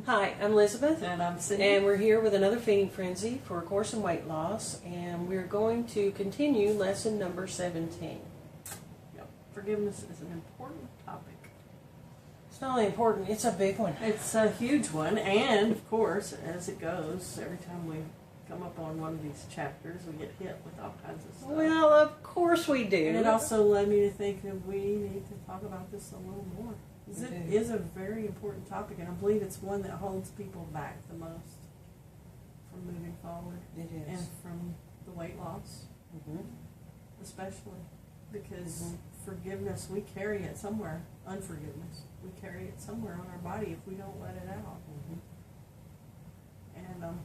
Hi, I'm Lizabeth, And I'm Cindy. and we're here with another feeding frenzy for A Course in Weight Loss, and we're going to continue lesson number 17. Yep. Forgiveness is an important topic. It's not only important, it's a big one. It's a huge one, and of course, as it goes, every time we come up on one of these chapters, we get hit with all kinds of stuff. Well, of course we do. And it also led me to think that we need to talk about this a little more. Because it is a very important topic, and I believe it's one that holds people back the most from moving forward. It is. And from the weight loss, especially. Because forgiveness, we carry it somewhere. Unforgiveness, we carry it somewhere on our body if we don't let it out. And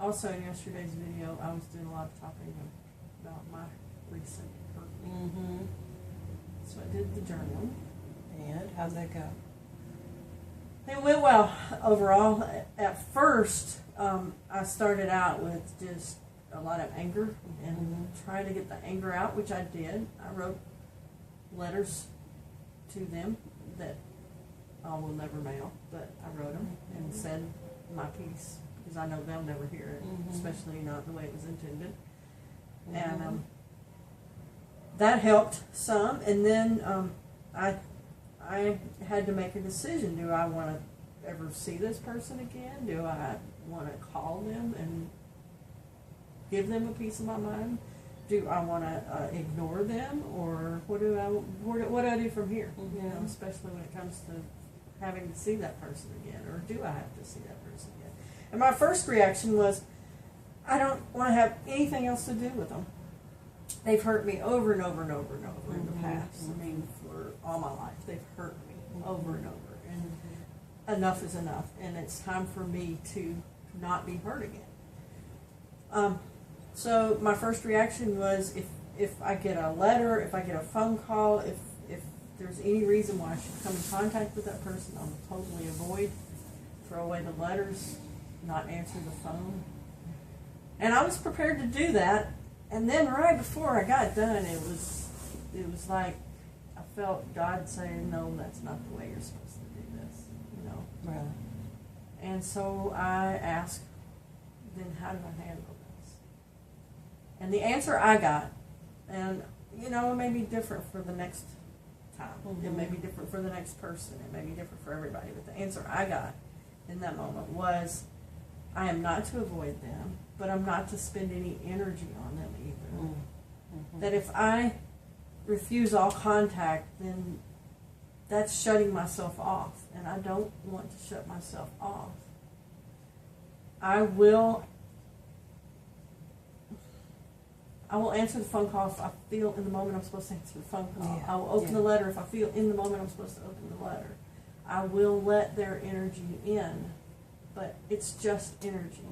also in yesterday's video, I was doing a lot of talking about my recent hurt. So I did the journaling. And how'd that go? It went well overall. At first, I started out with just a lot of anger and trying to get the anger out, which I did. I wrote letters to them that I will never mail, but I wrote them and said my piece because I know they'll never hear it, especially not the way it was intended. And that helped some. And then I had to make a decision. Do I want to ever see this person again? Do I want to call them and give them a piece of my mind? Do I want to ignore them, or what do I do from here? You know, especially when it comes to having to see that person again, or do I have to see that person again? And my first reaction was, I don't want to have anything else to do with them. They've hurt me over and over and over and over in the past. I mean, for all my life, they've hurt me over and over. And enough is enough. And it's time for me to not be hurt again. So my first reaction was, if I get a letter, if I get a phone call, if there's any reason why I should come in contact with that person, I'll totally avoid, throw away the letters, not answer the phone. And I was prepared to do that. And then right before I got done, it was like I felt God saying, no, that's not the way you're supposed to do this, you know. Really? And so I asked, then how do I handle this? And the answer I got, and you know, it may be different for the next time. It may be different for the next person. It may be different for everybody. But the answer I got in that moment was, I am not to avoid them, but I'm not to spend any energy on them either. That if I refuse all contact, then that's shutting myself off, and I don't want to shut myself off. I will answer the phone call if I feel in the moment I'm supposed to answer the phone call. I will open the letter if I feel in the moment I'm supposed to open the letter. I will let their energy in, but it's just energy.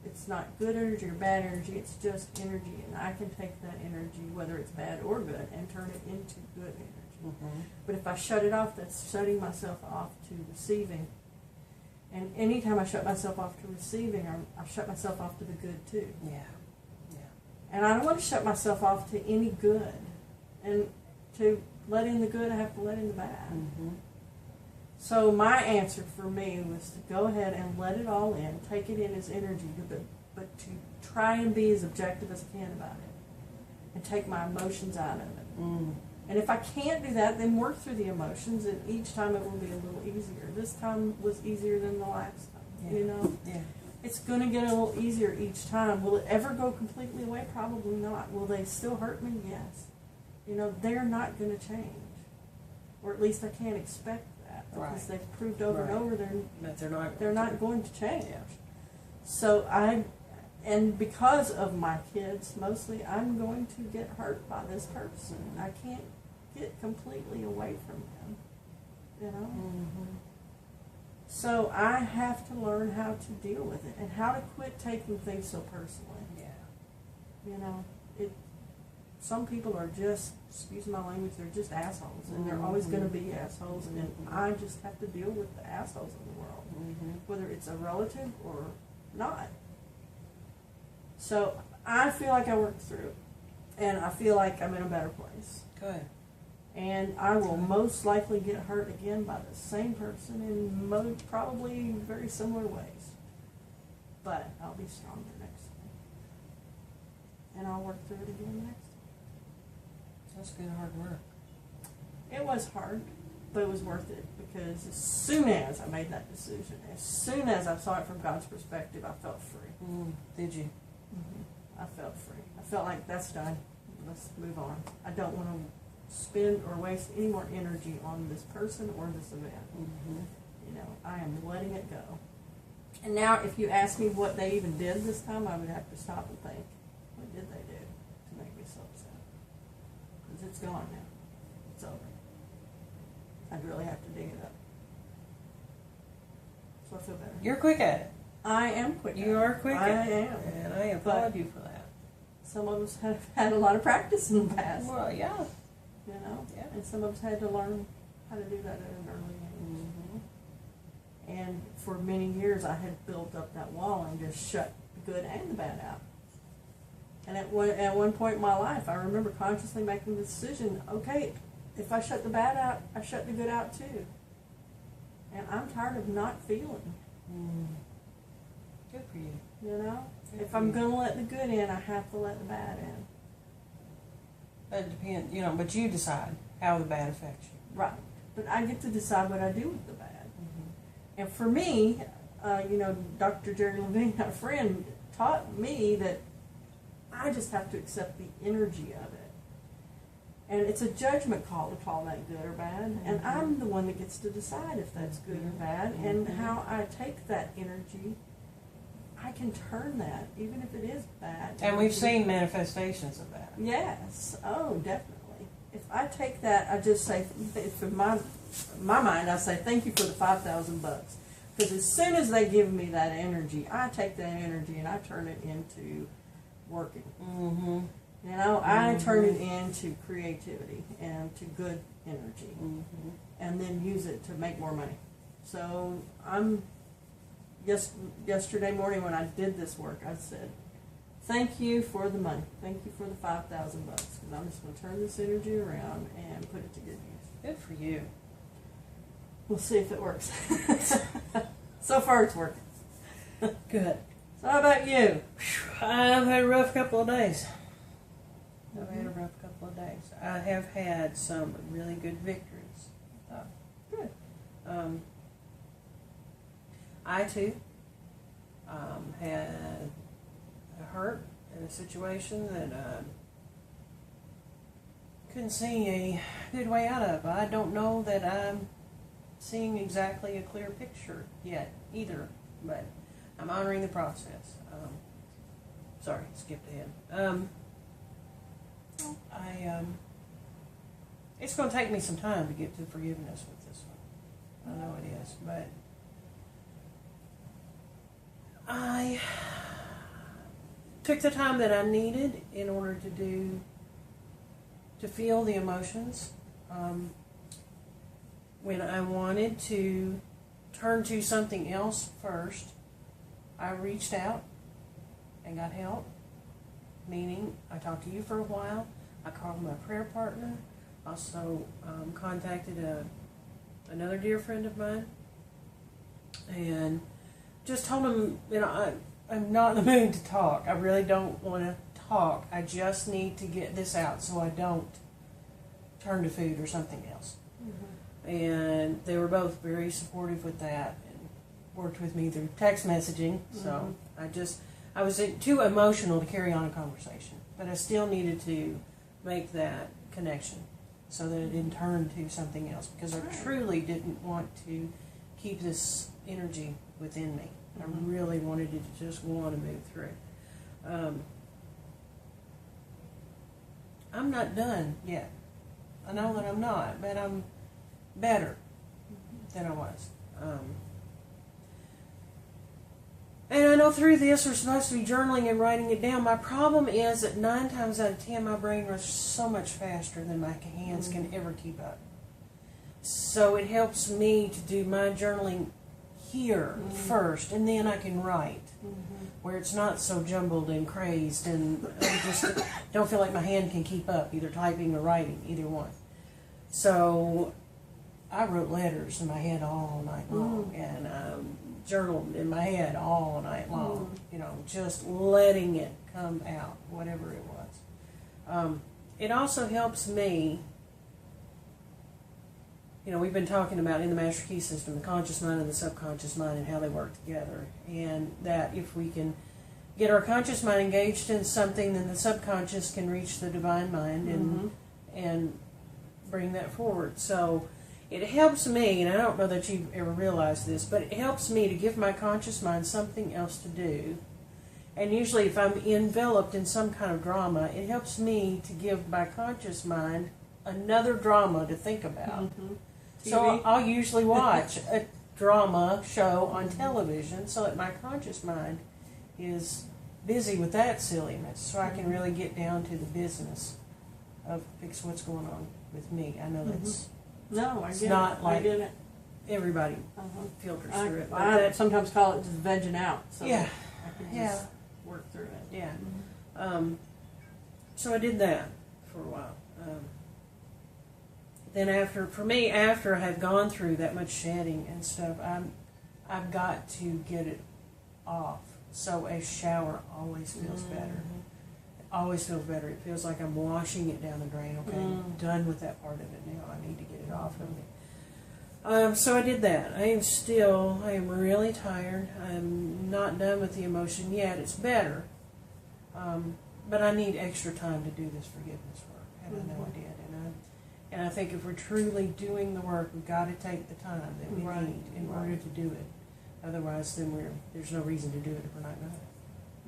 It's not good energy or bad energy, it's just energy, and I can take that energy, whether it's bad or good, and turn it into good energy. But if I shut it off, that's shutting myself off to receiving. And anytime I shut myself off to receiving, I shut myself off to the good too. And I don't want to shut myself off to any good. And to let in the good, I have to let in the bad. So my answer for me was to go ahead and let it all in, take it in as energy, but to try and be as objective as I can about it, and take my emotions out of it. And if I can't do that, then work through the emotions, and each time it will be a little easier. This time was easier than the last time, you know? It's going to get a little easier each time. Will it ever go completely away? Probably not. Will they still hurt me? Yes. You know, they're not going to change. Or at least I can't expect that. Because they've proved over and over they're not going to change. So and because of my kids, mostly, I'm going to get hurt by this person. I can't get completely away from them. You know? So I have to learn how to deal with it and how to quit taking things so personally. You know, some people are just, excuse my language, they're just assholes, and they're always going to be assholes, and I just have to deal with the assholes of the world, whether it's a relative or not. So I feel like I worked through it, and I feel like I'm in a better place. Good. And I will most likely get hurt again by the same person in probably very similar ways. But I'll be stronger next time. And I'll work through it again next time. That's good hard work. It was hard, but it was worth it, because as soon as I made that decision, as soon as I saw it from God's perspective, I felt free. Did you? I felt free. I felt like that's done. Let's move on. I don't want to spend or waste any more energy on this person or this event. You know, I am letting it go. And now, if you ask me what they even did this time, I would have to stop and think, what did they do to make me so upset? Because it's gone now. It's over. I'd really have to dig it up. So I feel better. You're quick at it. I am quick. You are quick I at it. am. And I applaud you for that. Some of us have had a lot of practice in the past. Well, yeah. You know? Yeah. And some of us had to learn how to do that at an early age. And for many years I had built up that wall and just shut the good and the bad out. And at one point in my life, I remember consciously making the decision, okay, if I shut the bad out, I shut the good out too. And I'm tired of not feeling. Good for you. You know? Good If for I'm you. going to let the good in, I have to let the bad in. That depends, you know, but you decide how the bad affects you. Right. But I get to decide what I do with the bad. And for me, you know, Dr. Jerry Levine, our friend, taught me that I just have to accept the energy of it. And it's a judgment call to call that good or bad. And I'm the one that gets to decide if that's good or bad. And how I take that energy, I can turn that, even if it is bad. And we've seen manifestations of that. Yes. Oh, definitely. If I take that, I just say, in my mind, I say, thank you for the $5,000. Because as soon as they give me that energy, I take that energy and I turn it into working. You know, I turn it into creativity and to good energy. And then use it to make more money. So yesterday morning when I did this work, I said, thank you for the money. Thank you for the $5,000. Because I'm just going to turn this energy around and put it to good use. Good for you. We'll see if it works. So far it's working. Good. So how about you? I've had a rough couple of days. I have had some really good victories. Good. I too had a hurt in a situation that couldn't see a good way out of. I don't know that I'm seeing exactly a clear picture yet either, but I'm honoring the process. Sorry, skipped ahead. It's going to take me some time to get to forgiveness with this one. I know it is, but I took the time that I needed in order to feel the emotions. When I wanted to turn to something else first, I reached out and got help. Meaning, I talked to you for a while. I called my prayer partner. Also contacted another dear friend of mine, and just told him, you know, I'm not in the mood to talk. I really don't want to talk. I just need to get this out so I don't turn to food or something else. And they were both very supportive with that and worked with me through text messaging. So I was too emotional to carry on a conversation, but I still needed to make that connection so that it didn't turn to something else, because I truly didn't want to keep this energy within me. I really wanted it to just want to move through. I'm not done yet. I know that I'm not, but I'm better than I was. And I know through this we're supposed to be journaling and writing it down. My problem is that 9 times out of 10 my brain runs so much faster than my hands can ever keep up. So it helps me to do my journaling here first, and then I can write, where it's not so jumbled and crazed, and I just don't feel like my hand can keep up, either typing or writing, either one. So I wrote letters in my head all night long, and journaled in my head all night long. You know, just letting it come out, whatever it was. It also helps me. You know, we've been talking about in the Master Key System, the conscious mind and the subconscious mind and how they work together. And that if we can get our conscious mind engaged in something, then the subconscious can reach the divine mind and bring that forward. So it helps me, and I don't know that you've ever realized this, but it helps me to give my conscious mind something else to do. And usually if I'm enveloped in some kind of drama, it helps me to give my conscious mind another drama to think about. So I'll usually watch a drama show on television so that my conscious mind is busy with that silliness, so I can really get down to the business of fix what's going on with me. I know that's not like everybody filters through it. I sometimes call it just vegging out. So yeah, I can just work through it. Yeah. So I did that for a while. Then after I have gone through that much shedding and stuff, I've got to get it off. So a shower always feels better. It always feels better. It feels like I'm washing it down the drain. Okay, I'm done with that part of it now. I need to get it off of me. So I did that. I am really tired. I'm not done with the emotion yet. It's better. But I need extra time to do this forgiveness work. And I know I did. And I think if we're truly doing the work, we've got to take the time that we need in order to do it. Otherwise, then there's no reason to do it if we're not going to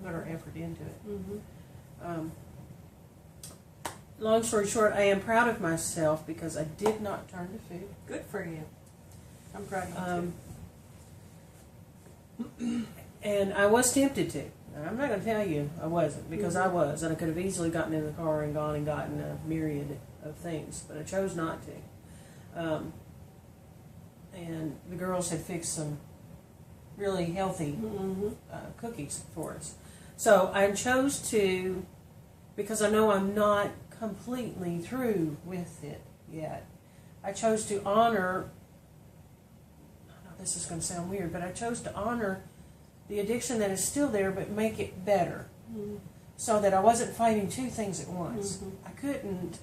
put our effort into it. Long story short, I am proud of myself because I did not turn to food. Good for you. I'm proud of you too. And I was tempted to. Now, I'm not going to tell you I wasn't, because I was. And I could have easily gotten in the car and gone and gotten a myriad of things, but I chose not to. And the girls had fixed some really healthy cookies for us. So I chose to, because I know I'm not completely through with it yet, I chose to honor, I know this is going to sound weird, but I chose to honor the addiction that is still there, but make it better. So that I wasn't fighting two things at once. I couldn't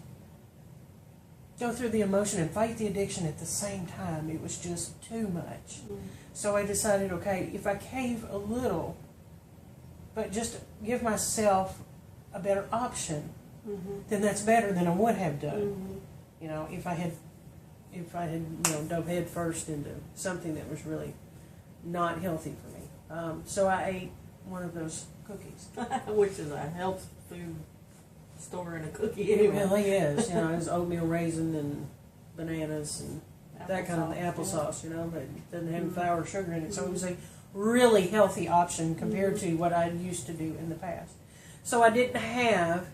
go through the emotion and fight the addiction at the same time. It was just too much. So I decided, okay, if I cave a little, but just give myself a better option, then that's better than I would have done. You know, if I had dove head first into something that was really not healthy for me. So I ate one of those cookies, which is a health food store and a cookie. It really is. You know, it's oatmeal raisin and bananas and that kind of applesauce, you know, but it doesn't have flour or sugar in it. So it was a really healthy option compared to what I used to do in the past. So I didn't have,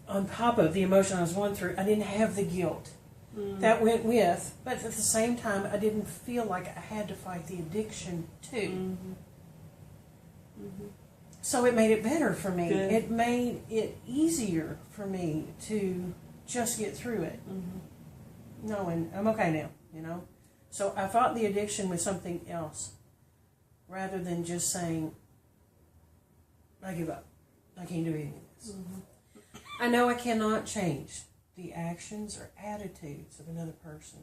on top of the emotion I was going through, I didn't have the guilt. That went with, but at the same time, I didn't feel like I had to fight the addiction too. So it made it better for me. Good. It made it easier for me to just get through it. Knowing I'm okay now, you know. So I fought the addiction with something else, rather than just saying, I give up. I can't do any of this. I know I cannot change the actions or attitudes of another person.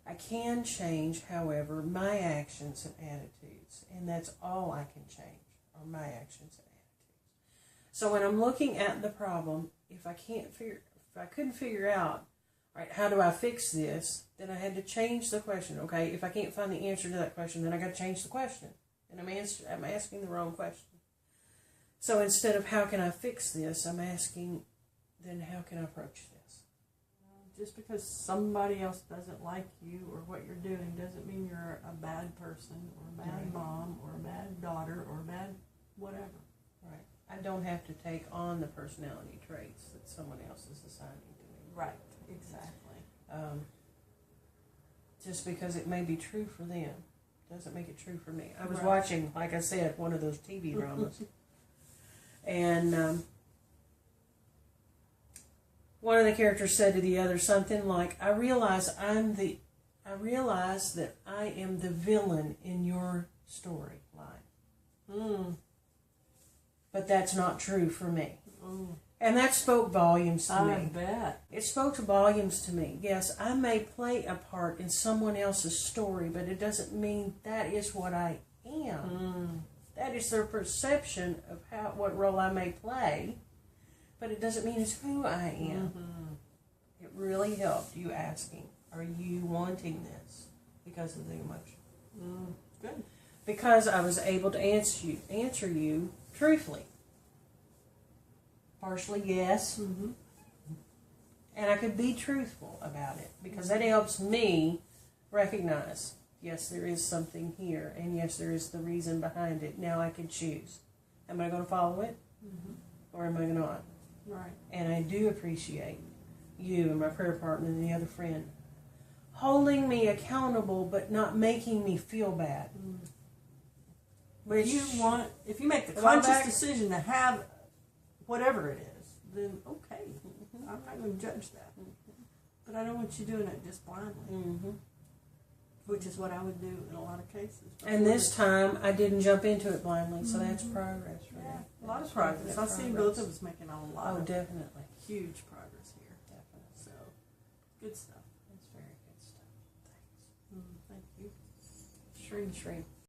I can change, however, my actions and attitudes, and that's all I can change, are my actions and attitudes. So when I'm looking at the problem, if I couldn't figure out, right, how do I fix this, then I had to change the question. Okay, if I can't find the answer to that question, then I got to change the question, and I'm asking the wrong question. So instead of how can I fix this, I'm asking, then how can I approach this? Just because somebody else doesn't like you or what you're doing doesn't mean you're a bad person or a bad mom or a bad daughter or a bad whatever. Right. I don't have to take on the personality traits that someone else is assigning to me. Right. Exactly. Just because it may be true for them doesn't make it true for me. I was watching, like I said, one of those TV dramas. And one of the characters said to the other something like, I realize that I am the villain in your storyline. But that's not true for me. And that spoke volumes to me. I bet. It spoke volumes to me. Yes, I may play a part in someone else's story, but it doesn't mean that is what I am. That is their perception of what role I may play, but it doesn't mean it's who I am. It really helped you asking, are you wanting this? Because of the emotion. Good. Because I was able to answer you truthfully. Partially yes. And I could be truthful about it, because that helps me recognize, yes, there is something here, and yes, there is the reason behind it. Now I can choose. Am I going to follow it? Or am I not? Right. And I do appreciate you and my prayer partner and the other friend holding me accountable, but not making me feel bad. Which if you make the conscious decision to have whatever it is, then okay, I'm not going to judge that. But I don't want you doing it just blindly, which is what I would do in a lot of cases. And this time, I didn't jump into it blindly, so that's progress for me. A lot of progress. I've seen both of us making a lot of definitely. huge progress here. Definitely. So, good stuff. That's very good stuff. Thanks. Thank you. Shreen.